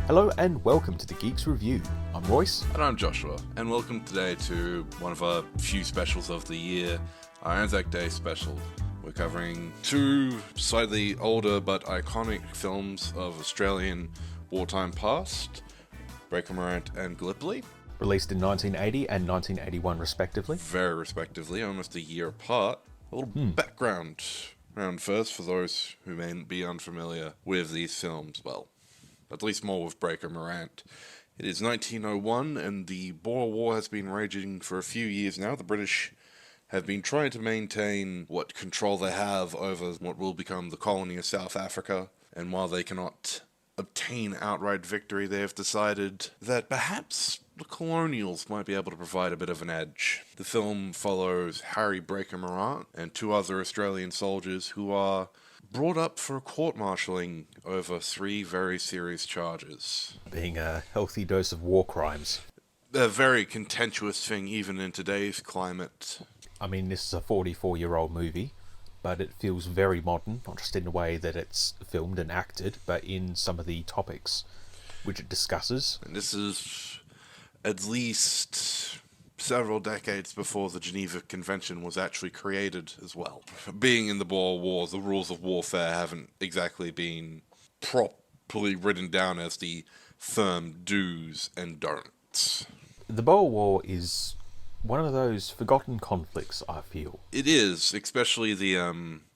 Hello and welcome to the Geeks Review. I'm Royce. And I'm Joshua, and welcome today to one of our few specials of the year, our Anzac Day special. We're covering two slightly older but iconic films of Australian wartime past, Breaker Morant and Gallipoli. Released in 1980 and 1981 respectively. Very respectively, almost a year apart. A little background first for those who may be unfamiliar with these films. Well, at least more with Breaker Morant. It is 1901 and the Boer War has been raging for a few years now. The British have been trying to maintain what control they have over what will become the colony of South Africa, and while they cannot obtain outright victory, they have decided that perhaps the colonials might be able to provide a bit of an edge. The film follows Harry Breaker Morant and two other Australian soldiers who are brought up for a court-martialing over three very serious charges. Being a healthy dose of war crimes. A very contentious thing even in today's climate. I mean, this is a 44-year-old movie, but it feels very modern, not just in the way that it's filmed and acted, but in some of the topics which it discusses. And this is at least several decades before the Geneva Convention was actually created as well. Being in the Boer War, the rules of warfare haven't exactly been properly written down as the firm do's and don'ts. The Boer War is one of those forgotten conflicts, I feel. It is, especially the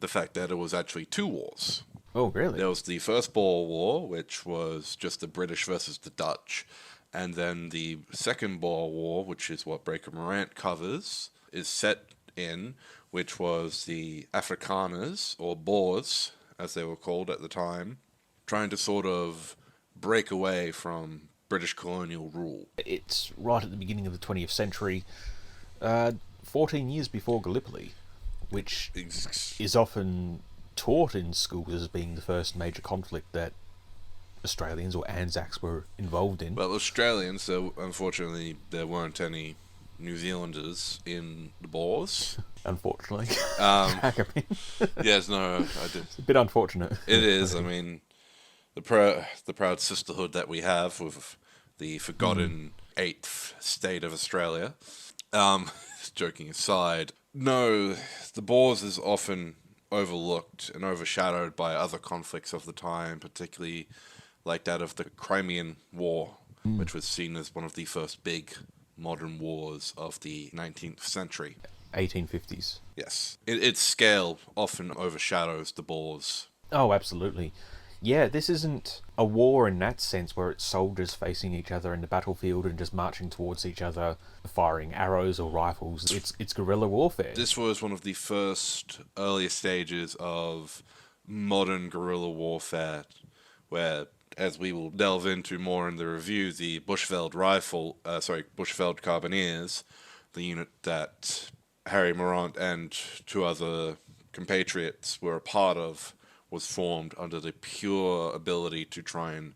fact that it was actually two wars. Oh, really? There was the first Boer War, which was just the British versus the Dutch, and then the second Boer War, which is what Breaker Morant covers, is set in, which was the Afrikaners, or Boers, as they were called at the time, trying to sort of break away from British colonial rule. It's right at the beginning of the 20th century, 14 years before Gallipoli, which is often taught in schools as being the first major conflict that Australians or Anzacs were involved in. Well, Australians, so unfortunately there weren't any New Zealanders in the Boers. Unfortunately. Yes, no, I did. It's a bit unfortunate. It is, I mean, the proud sisterhood that we have with the forgotten eighth state of Australia. Joking aside, no, the Boers is often overlooked and overshadowed by other conflicts of the time, particularly like that of the Crimean War, which was seen as one of the first big modern wars of the 19th century. 1850s. Yes. Its scale often overshadows the Boers. Oh, absolutely. Yeah, this isn't a war in that sense where it's soldiers facing each other in the battlefield and just marching towards each other, firing arrows or rifles. It's guerrilla warfare. This was one of the first earlier stages of modern guerrilla warfare, where, as we will delve into more in the review, the Bushveld Carbineers, the unit that Harry Morant and two other compatriots were a part of, was formed under the pure ability to try and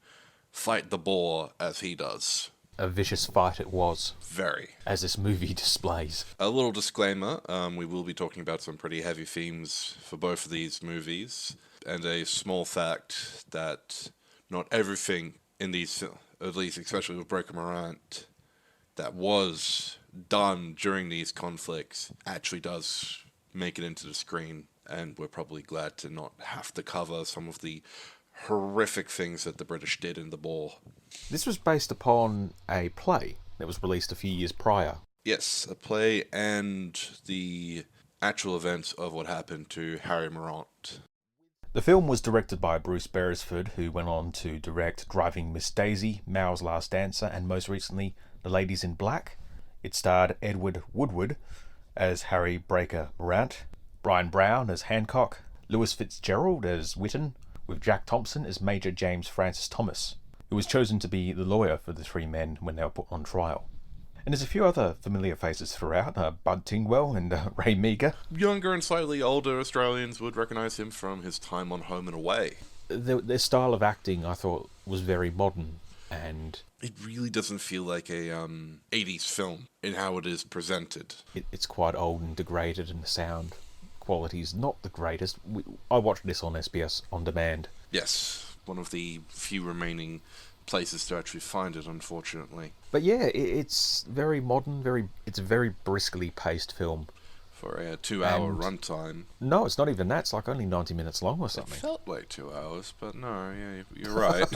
fight the Boer as he does. A vicious fight it was. Very. As this movie displays. A little disclaimer, we will be talking about some pretty heavy themes for both of these movies, and a small fact that not everything in these, at least especially with Breaker Morant, that was done during these conflicts actually does make it into the screen. And we're probably glad to not have to cover some of the horrific things that the British did in the Boer. This was based upon a play that was released a few years prior. Yes, a play and the actual events of what happened to Harry Morant. The film was directed by Bruce Beresford, who went on to direct Driving Miss Daisy, Mao's Last Dancer, and most recently, The Ladies in Black. It starred Edward Woodward as Harry Breaker Morant, Brian Brown as Hancock, Lewis Fitzgerald as Whitton, with Jack Thompson as Major James Francis Thomas, who was chosen to be the lawyer for the three men when they were put on trial. And there's a few other familiar faces throughout, Bud Tingwell and Ray Meagher. Younger and slightly older Australians would recognise him from his time on Home and Away. Their style of acting, I thought, was very modern, and it really doesn't feel like a 80s film in how it is presented. It's quite old and degraded, and the sound quality's not the greatest. I watched this on SBS On Demand. Yes, one of the few remaining places to actually find it, unfortunately. But yeah, it's very modern, it's a very briskly paced film. For a 2-hour runtime. No, it's not even that. It's like only 90 minutes long or something. It felt like 2 hours, but no, yeah, you're right.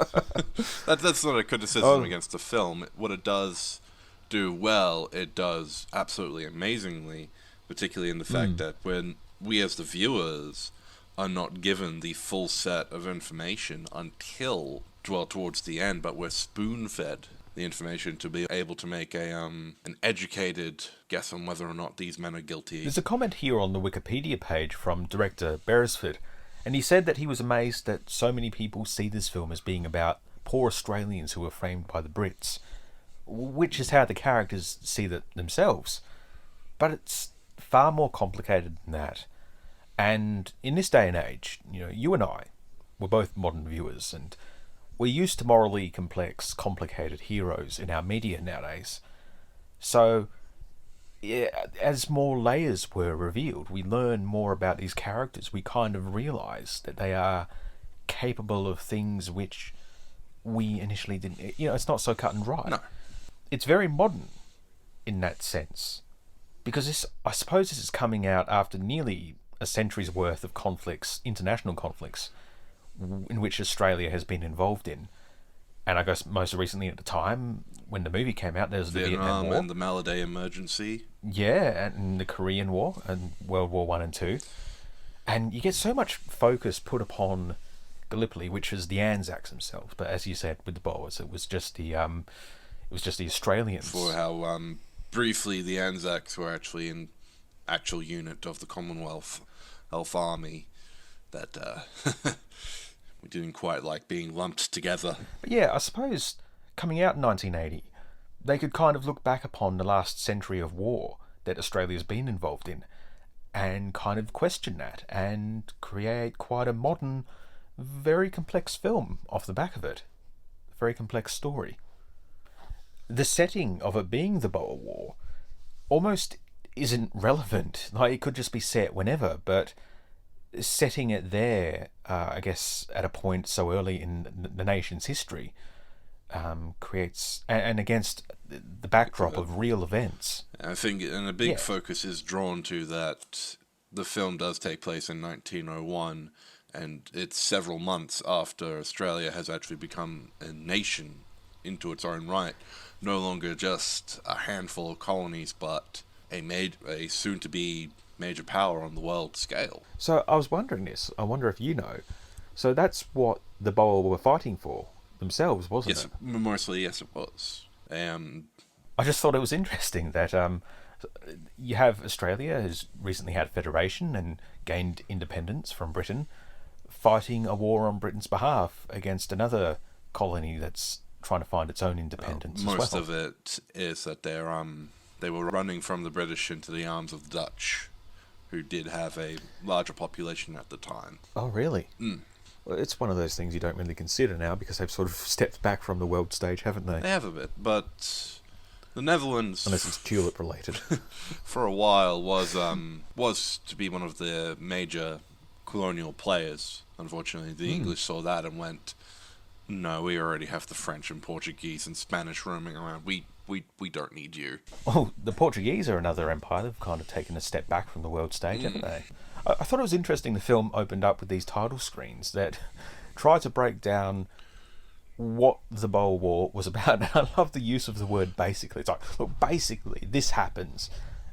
That's not a criticism against the film. What it does do well, it does absolutely amazingly, particularly in the fact that when we as the viewers are not given the full set of information until, well, towards the end, but we're spoon-fed the information to be able to make an educated guess on whether or not these men are guilty. There's a comment here on the Wikipedia page from director Beresford, and he said that he was amazed that so many people see this film as being about poor Australians who were framed by the Brits, which is how the characters see themselves. But it's far more complicated than that. And in this day and age, you and I, we're both modern viewers, and we're used to morally complex, complicated heroes in our media nowadays. So, yeah, as more layers were revealed, we learn more about these characters. We kind of realise that they are capable of things which we initially didn't... it's not so cut and dry. No. It's very modern in that sense. Because I suppose this is coming out after nearly a century's worth of conflicts, international conflicts, in which Australia has been involved in. And I guess most recently at the time, when the movie came out, there was the Vietnam War. And the Maladay Emergency. Yeah, and the Korean War, and World War One and Two. And you get so much focus put upon Gallipoli, which was the Anzacs themselves. But as you said, with the Boers, it was just the Australians. For how briefly the Anzacs were actually an actual unit of the Commonwealth Health Army that... we didn't quite like being lumped together. But yeah, I suppose coming out in 1980, they could kind of look back upon the last century of war that Australia's been involved in and kind of question that and create quite a modern, very complex film off the back of it. Very complex story. The setting of it being the Boer War almost isn't relevant. Like, it could just be set whenever, but setting it there, I guess, at a point so early in the nation's history, creates... And against the backdrop of real events. I think, and a big focus is drawn to that the film does take place in 1901, and it's several months after Australia has actually become a nation into its own right. No longer just a handful of colonies, but a soon-to-be major power on the world scale. So I was wondering this. I wonder if you know. So that's what the Boer were fighting for themselves, wasn't it? Mostly, yes, it was. I just thought it was interesting that you have Australia, who's recently had federation and gained independence from Britain, fighting a war on Britain's behalf against another colony that's trying to find its own independence as well. Most of it is that they were running from the British into the arms of the Dutch, who did have a larger population at the time. Oh, really? Mm. Well, it's one of those things you don't really consider now because they've sort of stepped back from the world stage, haven't they? They have a bit, but the Netherlands... Unless it's tulip-related. ...for a while was to be one of the major colonial players. Unfortunately, the English saw that and went, no, we already have the French and Portuguese and Spanish roaming around. We don't need you. Oh, the Portuguese are another empire. They've kind of taken a step back from the world stage, haven't they? I thought it was interesting the film opened up with these title screens that try to break down what the Boer War was about. And I love the use of the word basically. It's like, look, basically, this happens.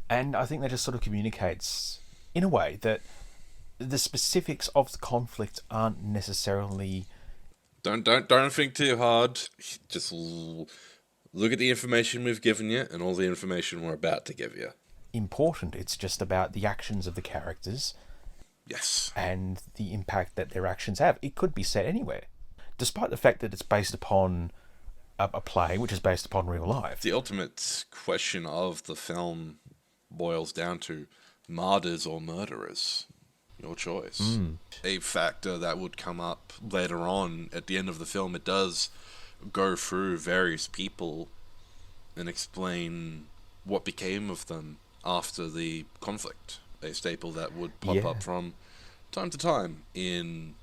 And I think that just sort of communicates, in a way, that the specifics of the conflict aren't necessarily... Don't think too hard. Just look at the information we've given you and all the information we're about to give you. Important. It's just about the actions of the characters. Yes. And the impact that their actions have. It could be set anywhere. Despite the fact that it's based upon a play which is based upon real life. The ultimate question of the film boils down to martyrs or murderers. Your choice. A factor that would come up later on at the end of the film, it does go through various people and explain what became of them after the conflict. A staple that would pop up from time to time in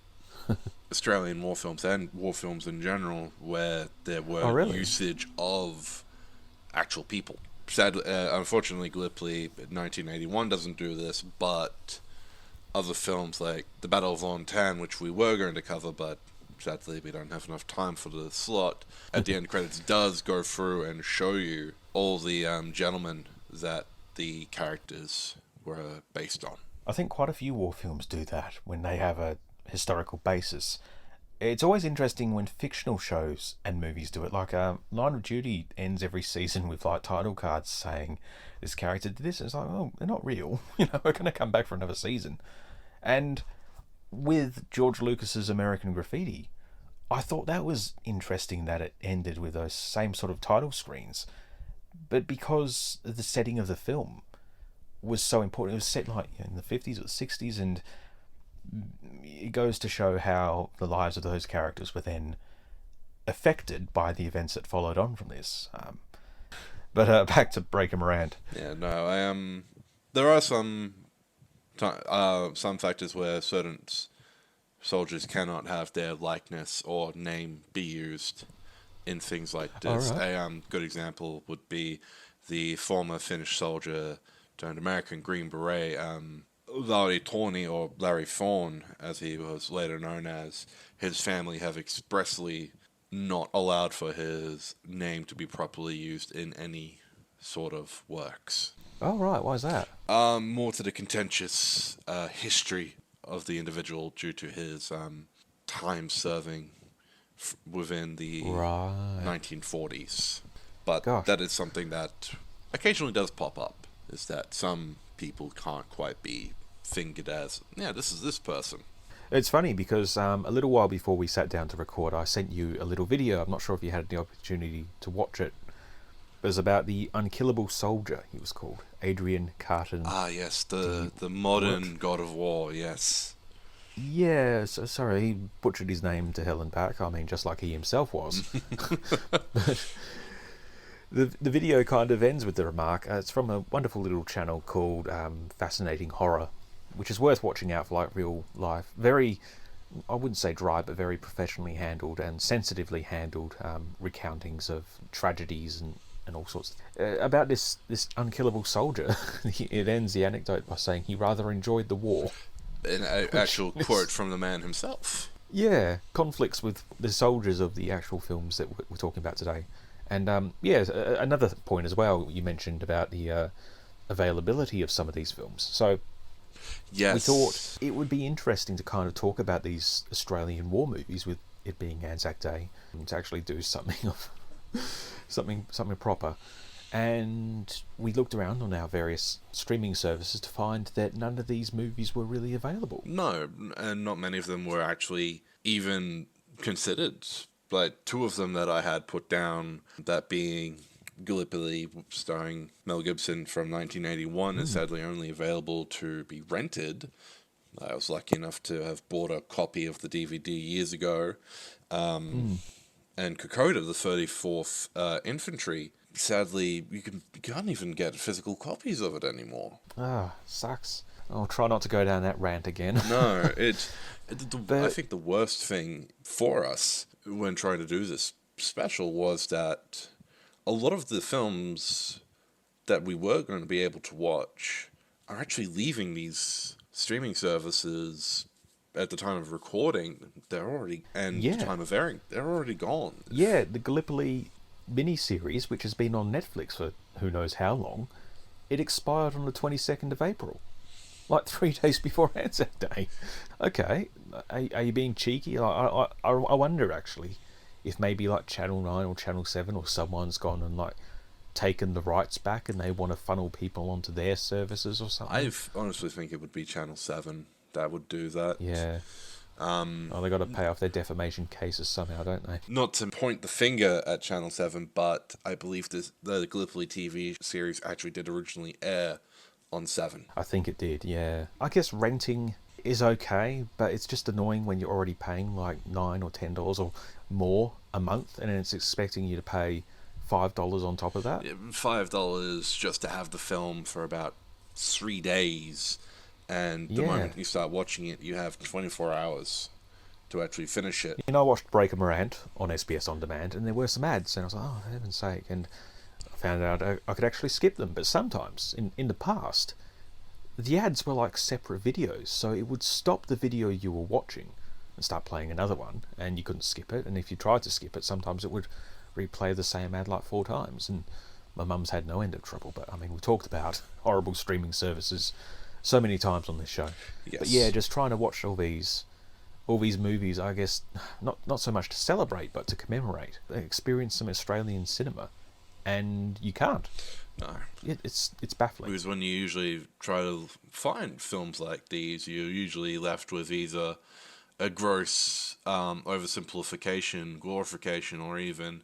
Australian war films and war films in general where there Oh, were really? usage of actual people. Sadly, unfortunately, Gallipoli 1981 doesn't do this, but other films like The Battle of Lontan, which we were going to cover, but sadly we don't have enough time for the slot, at the end credits does go through and show you all the gentlemen that the characters were based on. I think quite a few war films do that when they have a historical basis. It's always interesting when fictional shows and movies do it. Like Line of Duty ends every season with like title cards saying this character did this. And it's like, oh, they're not real. We're going to come back for another season. And with George Lucas's American Graffiti, I thought that was interesting that it ended with those same sort of title screens. But because the setting of the film was so important, it was set like in the 50s or the 60s, and it goes to show how the lives of those characters were then affected by the events that followed on from this. But back to Breaker Morant. Yeah, no, I there are some factors where certain soldiers cannot have their likeness or name be used in things like this. All right. A good example would be the former Finnish soldier turned American Green Beret, Larry Tawney, or Larry Fawn, as he was later known as. His family have expressly not allowed for his name to be properly used in any sort of works. Oh, right. Why is that? More to the contentious history of the individual due to his time serving within the Right. 1940s. But Gosh. that is something that occasionally does pop up, is that some people can't quite be fingered as, yeah, this is this person. It's funny because a little while before we sat down to record, I sent you a little video. I'm not sure if you had the opportunity to watch it. It was about the unkillable soldier, he was called. Adrian Carton. Ah, yes, the modern God of War, yes. Yeah, so, sorry, he butchered his name to hell and back. I mean, just like he himself was. But the video kind of ends with the remark. It's from a wonderful little channel called Fascinating Horror, which is worth watching out for, like real life. Very, I wouldn't say dry, but very professionally handled and sensitively handled recountings of tragedies and all sorts. About this unkillable soldier, it ends the anecdote by saying he rather enjoyed the war. An actual quote from the man himself. Yeah, conflicts with the soldiers of the actual films that we're talking about today. And another point as well, you mentioned about the availability of some of these films. So Yes. we thought it would be interesting to kind of talk about these Australian war movies, with it being Anzac Day, and to actually do something of something proper. And we looked around on our various streaming services to find that none of these movies were really available. No, and not many of them were actually even considered. Like, two of them that I had put down, that being Gallipoli, starring Mel Gibson, from 1981, is sadly only available to be rented. I was lucky enough to have bought a copy of the DVD years ago. And Kokoda, the 34th Infantry, sadly, you can't even get physical copies of it anymore. Ah, sucks. I'll try not to go down that rant again. No, I think the worst thing for us when trying to do this special was that a lot of the films that we were going to be able to watch are actually leaving these streaming services at the time of recording. They're already, and the time of airing, they're already gone. Yeah, the Gallipoli miniseries, which has been on Netflix for who knows how long, it expired on the 22nd of April. Like 3 days before Anzac Day. Okay, are you being cheeky? I wonder, actually, if maybe like Channel 9 or Channel 7 or someone's gone and like taken the rights back and they want to funnel people onto their services or something. I honestly think it would be Channel 7 that would do that. Yeah. They got to pay off their defamation cases somehow, don't they? Not to point the finger at Channel 7, but I believe the Gallipoli TV series actually did originally air on 7. I think it did, yeah. I guess renting is okay, but it's just annoying when you're already paying like $9 or $10 or more a month, and it's expecting you to pay $5 on top of that. Yeah, $5 just to have the film for about 3 days, and the moment you start watching it, you have 24 hours to actually finish it. I watched Breaker Morant on SBS On Demand, and there were some ads, and I was like, oh, for heaven's sake. And I found out I could actually skip them. But sometimes, in the past, the ads were like separate videos, so it would stop the video you were watching and start playing another one, and you couldn't skip it. And if you tried to skip it, sometimes it would replay the same ad like 4 times. And my mum's had no end of trouble. But I mean, we talked about horrible streaming services so many times on this show. Yes. But yeah, just trying to watch all these movies, I guess, not so much to celebrate, but to commemorate, experience some Australian cinema, and you can't. No. It's baffling. Because when you usually try to find films like these, you're usually left with either a gross oversimplification, glorification, or even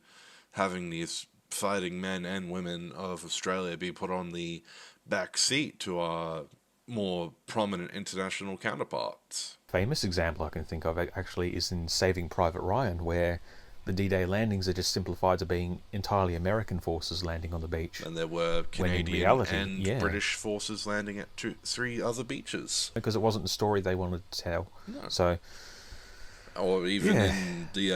having these fighting men and women of Australia be put on the back seat to our more prominent international counterparts. Famous example I can think of actually is in Saving Private Ryan, where the D-Day landings are just simplified to being entirely American forces landing on the beach. And there were Canadian reality, and British forces landing at 3 other beaches. Because it wasn't the story they wanted to tell. No. So, or even in the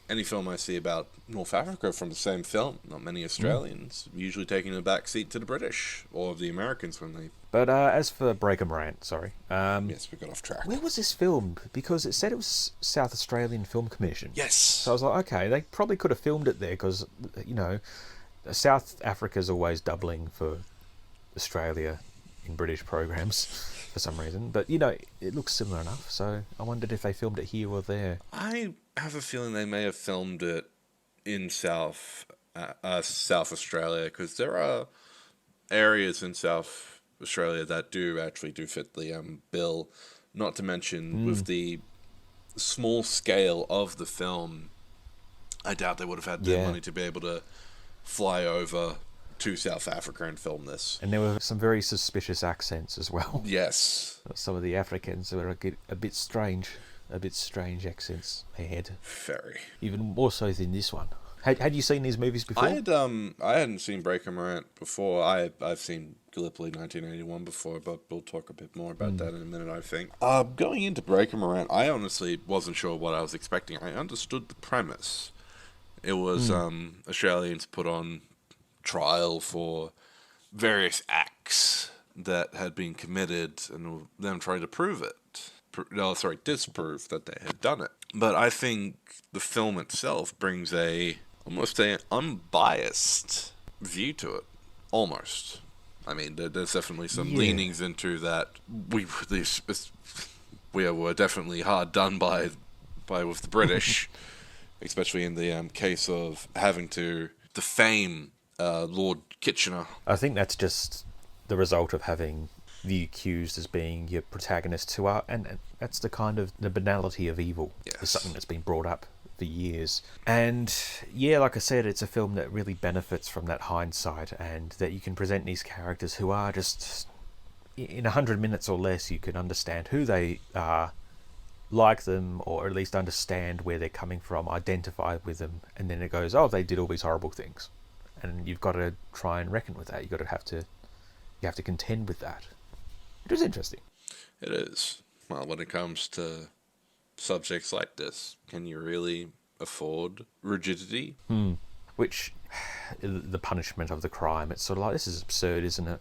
any film I see about North Africa from the same film, not many Australians usually taking a back seat to the British or the Americans when they... But as for Breaker Morant, sorry. yes, we got off track. Where was this filmed? Because it said it was South Australian Film Commission. Yes. So I was like, okay, they probably could have filmed it there because, South Africa's always doubling for Australia in British programs for some reason. But, it looks similar enough. So I wondered if they filmed it here or there. I have a feeling they may have filmed it in South Australia, because there are areas in South Australia that do fit the bill. Not to mention with the small scale of the film, I doubt they would have had the money to be able to fly over to South Africa and film this. And there were some very suspicious accents as well. Yes. Some of the Africans were a bit strange accents they had. Very. Even more so than this one. Had you seen these movies before? I hadn't seen Breaker Morant before. I've seen Gallipoli 1981 before, but we'll talk a bit more about that in a minute, I think. Going into Breaker Morant, I honestly wasn't sure what I was expecting. I understood the premise. It was Australians put on trial for various acts that had been committed, and them trying to prove it. Disprove that they had done it. But I think the film itself brings almost an unbiased view to it. Almost. I mean, there's definitely some leanings into that. We were definitely hard done by with the British, especially in the case of having to defame Lord Kitchener. I think that's just the result of having the accused as being your protagonists who are, and that's the kind of the banality of evil. Yes. It's something that's been brought up for years. And like I said, it's a film that really benefits from that hindsight, and that you can present these characters who are just, in 100 minutes or less, you can understand who they are, like them, or at least understand where they're coming from, identify with them, and then it goes, oh, they did all these horrible things. And you've got to try and reckon with that. You have to contend with that. It was interesting. It is. Well, when it comes to subjects like this, can you really afford rigidity? Which, the punishment of the crime, it's sort of like, this is absurd, isn't it?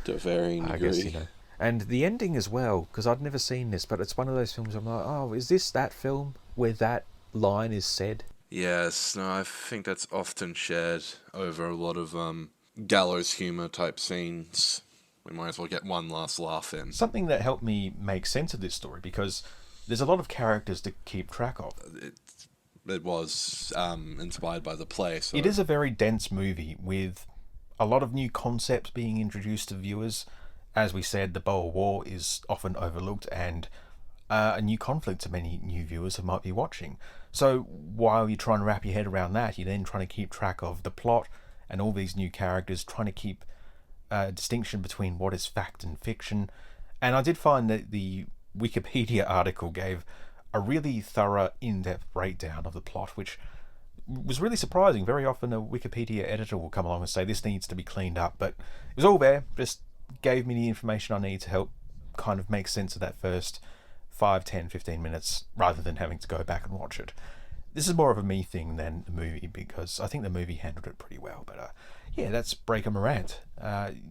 To a varying degree. I guess, And the ending as well, because I'd never seen this, but it's one of those films I'm like, oh, is this that film where that line is said? Yes, no, I think that's often shared over a lot of gallows humour type scenes. We might as well get one last laugh in. Something that helped me make sense of this story, because there's a lot of characters to keep track of. It was inspired by the play. So. It is a very dense movie with a lot of new concepts being introduced to viewers. As we said, the Boer War is often overlooked, and a new conflict to many new viewers who might be watching. So while you're trying to wrap your head around that, you're then trying to keep track of the plot and all these new characters, trying to keep a distinction between what is fact and fiction. And I did find that the Wikipedia article gave a really thorough, in-depth breakdown of the plot, which was really surprising. Very often a Wikipedia editor will come along and say this needs to be cleaned up, but it was all there, just gave me the information I need to help kind of make sense of that first 5, 10, 15 minutes rather than having to go back and watch it. This is more of a me thing than the movie, because I think the movie handled it pretty well. But yeah, that's Breaker Morant.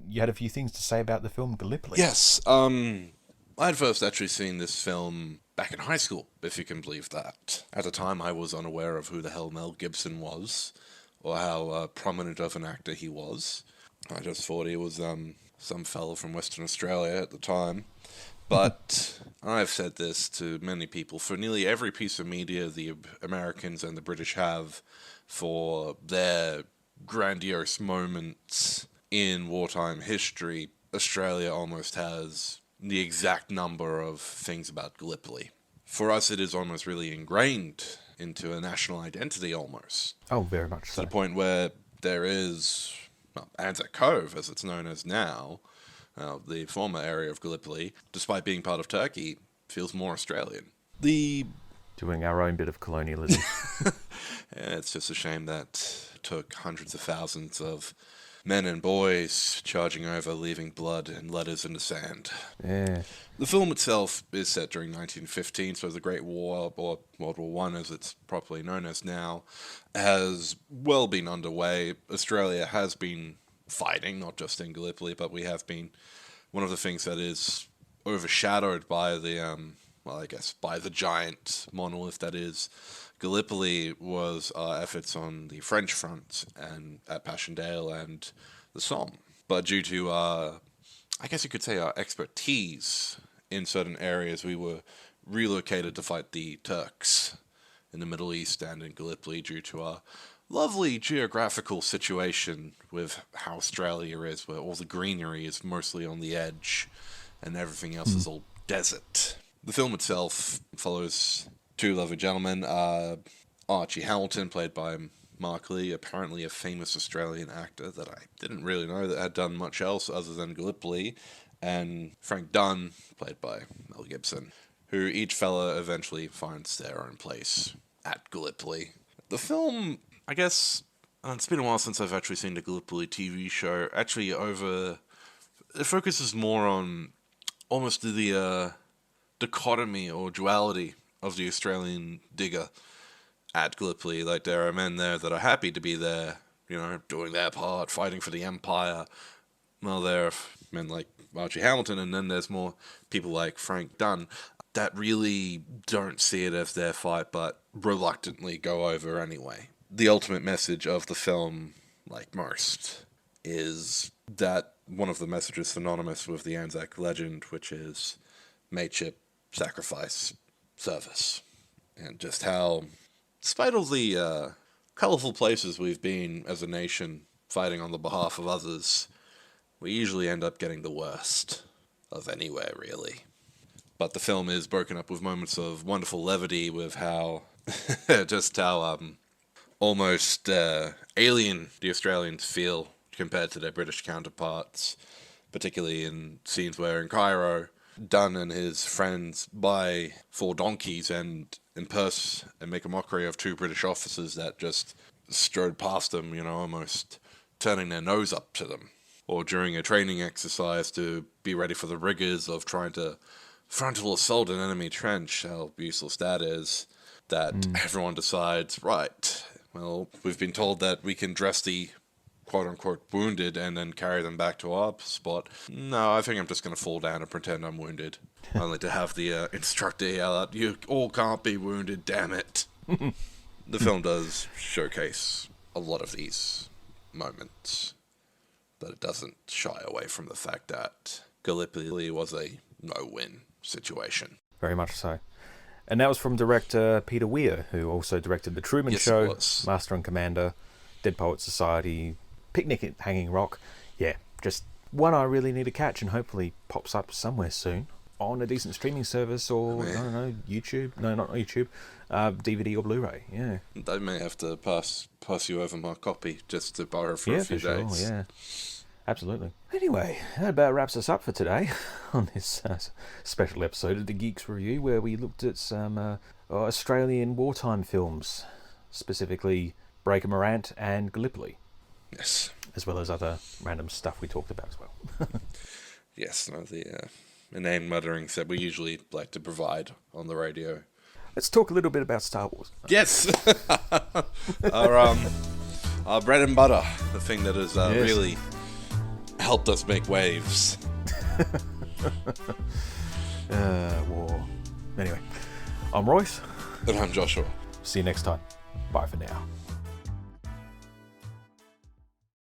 You had a few things to say about the film Gallipoli. Yes, I had first actually seen this film back in high school, if you can believe that. At the time, I was unaware of who the hell Mel Gibson was, or how prominent of an actor he was. I just thought he was some fellow from Western Australia at the time. But I've said this to many people, for nearly every piece of media the Americans and the British have for their grandiose moments in wartime history, Australia almost has the exact number of things about Gallipoli. For us, it is almost really ingrained into a national identity almost. Oh, very much so. To the point where there is Anzac Cove, as it's known as now, the former area of Gallipoli, despite being part of Turkey, feels more Australian. Doing our own bit of colonialism. Yeah, it's just a shame that it took hundreds of thousands of men and boys charging over, leaving blood and letters in the sand. Yeah. The film itself is set during 1915, so the Great War, or World War One, as it's properly known as now, has well been underway. Australia has been fighting, not just in Gallipoli, but we have been. One of the things that is overshadowed by the, by the giant monolith that is Gallipoli was our efforts on the French front and at Passchendaele and the Somme. But due to, I guess you could say, our expertise in certain areas, we were relocated to fight the Turks in the Middle East and in Gallipoli due to our lovely geographical situation with how Australia is, where all the greenery is mostly on the edge and everything else is all desert. The film itself follows two lovely gentlemen, Archie Hamilton, played by MacLeod, apparently a famous Australian actor that I didn't really know that had done much else other than Gallipoli, and Frank Dunn, played by Mel Gibson, who each fella eventually finds their own place at Gallipoli. The film, I guess, it's been a while since I've actually seen the Gallipoli TV show. Actually, it focuses more on almost the dichotomy or duality of the Australian digger at Gallipoli. Like, there are men there that are happy to be there, doing their part, fighting for the empire. Well, there are men like Archie Hamilton, and then there's more people like Frank Dunn that really don't see it as their fight, but reluctantly go over anyway. The ultimate message of the film, like most, is that one of the messages synonymous with the Anzac legend, which is mateship, sacrifice, service. And just how, despite all the colourful places we've been as a nation fighting on the behalf of others, we usually end up getting the worst of anywhere, really. But the film is broken up with moments of wonderful levity, with how, just how almost alien the Australians feel compared to their British counterparts, particularly in scenes where in Cairo, Dunn and his friends buy 4 donkeys and impurse and make a mockery of 2 British officers that just strode past them, almost turning their nose up to them. Or during a training exercise to be ready for the rigors of trying to frontal assault an enemy trench, how useless that is, that everyone decides, right, well, we've been told that we can dress the quote-unquote wounded and then carry them back to our spot. No, I think I'm just going to fall down and pretend I'm wounded. Only to have the instructor yell out, "You all can't be wounded, damn it." The film does showcase a lot of these moments, but it doesn't shy away from the fact that Gallipoli was a no-win situation. Very much so. And that was from director Peter Weir, who also directed The Truman Show, Master and Commander, Dead Poets Society, Picnic at Hanging Rock. Yeah, just one I really need to catch, and hopefully pops up somewhere soon on a decent streaming service, or, I don't know, YouTube. No, not YouTube. DVD or Blu-ray, yeah. I may have to pass you over my copy just to borrow for a few days. Sure, yeah. Absolutely. Anyway, that about wraps us up for today on this special episode of the Geeks Review, where we looked at some Australian wartime films, specifically Breaker Morant and Gallipoli. Yes. As well as other random stuff we talked about as well. Yes, no, the inane mutterings that we usually like to provide on the radio. Let's talk a little bit about Star Wars. Yes! Our bread and butter, the thing that has really helped us make waves. War. Anyway, I'm Royce. And I'm Joshua. See you next time. Bye for now.